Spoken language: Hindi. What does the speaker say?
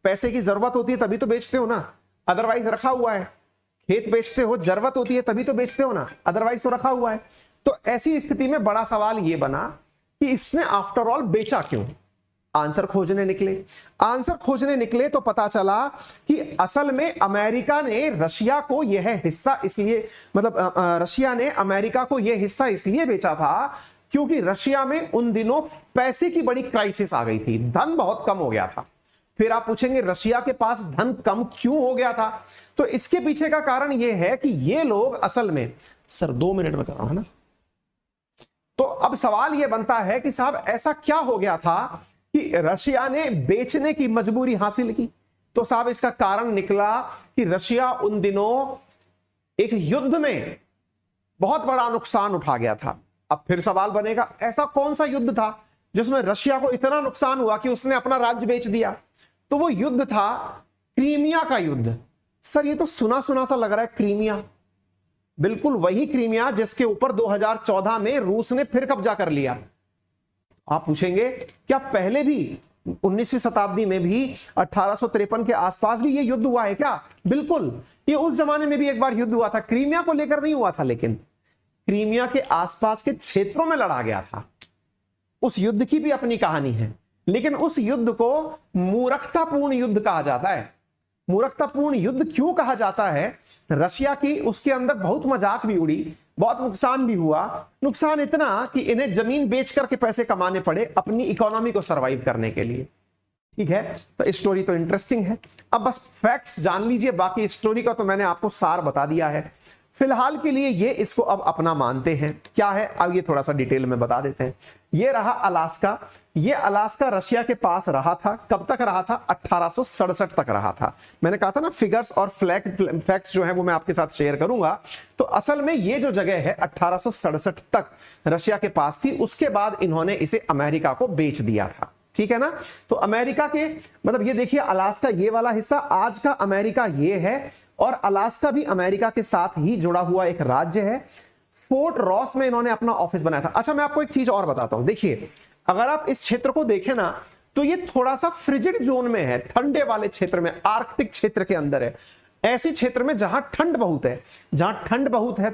पैसे की जरूरत होती है तभी तो बेचते हो ना, अदरवाइज रखा हुआ है। खेत बेचते हो, जरूरत होती है तभी तो बेचते हो ना, अदरवाइज तो रखा हुआ है। तो ऐसी स्थिति में बड़ा सवाल यह बना कि इसने आफ्टर ऑल बेचा क्यों। आंसर खोजने निकले तो पता चला कि असल में अमेरिका ने रशिया को यह हिस्सा इसलिए, मतलब रशिया ने अमेरिका को यह हिस्सा इसलिए बेचा था क्योंकि रशिया में उन दिनों पैसे की बड़ी क्राइसिस आ गई थी, धन बहुत कम हो गया था। फिर आप पूछेंगे रशिया के पास धन कम क्यों हो गया था, तो इसके पीछे का कारण यह है कि ये लोग असल में, सर 2 मिनट में कर रहा हूं है ना। तो अब सवाल यह बनता है कि साहब ऐसा क्या हो गया था कि रशिया ने बेचने की मजबूरी हासिल की। तो साहब इसका कारण निकला कि रशिया उन दिनों एक युद्ध में बहुत बड़ा नुकसान उठा गया था। अब फिर सवाल बनेगा ऐसा कौन सा युद्ध था जिसमें रशिया को इतना नुकसान हुआ कि उसने अपना राज्य बेच दिया। तो वो युद्ध था क्रीमिया का युद्ध। सर ये तो सुना सुना सा लग रहा है, क्रीमिया, बिल्कुल वही क्रीमिया जिसके ऊपर 2014 में रूस ने फिर कब्जा कर लिया। आप पूछेंगे क्या पहले भी 19वीं शताब्दी में भी 1853 के आसपास भी ये युद्ध हुआ है क्या? बिल्कुल, ये उस जमाने में भी एक बार युद्ध हुआ था, क्रीमिया को लेकर नहीं हुआ था, लेकिन क्रीमिया के आसपास के क्षेत्रों में लड़ा गया था। उस युद्ध की भी अपनी कहानी है, लेकिन उस युद्ध को मूर्खतापूर्ण युद्ध कहा जाता है। मूर्खतापूर्ण युद्ध क्यों कहा जाता है? रशिया की उसके अंदर बहुत मजाक भी उड़ी, बहुत नुकसान भी हुआ। नुकसान इतना कि इन्हें जमीन बेच करके पैसे कमाने पड़े अपनी इकोनॉमी को सरवाइव करने के लिए। ठीक है, तो स्टोरी तो इंटरेस्टिंग है। अब बस फैक्ट्स जान लीजिए, बाकी स्टोरी का तो मैंने आपको सार बता दिया है। फिलहाल के लिए ये इसको अब अपना मानते हैं। क्या है अब ये थोड़ा सा डिटेल में बता देते हैं। ये रहा अलास्का। ये अलास्का रशिया के पास रहा था। कब तक रहा था? 1867 तक रहा था। मैंने कहा था ना फिगर्स और फैक्ट्स जो है वो मैं आपके साथ शेयर करूंगा। तो असल में ये जो जगह है 1867 तक रशिया के पास थी। उसके बाद इन्होंने इसे अमेरिका को बेच दिया था। ठीक है ना। तो अमेरिका के मतलब ये देखिए अलास्का, ये वाला हिस्सा आज का अमेरिका ये है, और अलास्का भी अमेरिका के साथ ही जुड़ा हुआ एक राज्य है। फोर्ट रॉस में इन्होंने अपना ऑफिस बनाया था। अच्छा मैं आपको एक चीज और बताता हूं। देखिए अगर आप इस क्षेत्र को देखें ना तो ये थोड़ा सा फ्रिजिड जोन में है, ठंडे वाले क्षेत्र में, आर्कटिक क्षेत्र के अंदर है। ऐसे क्षेत्र में जहां ठंड बहुत है,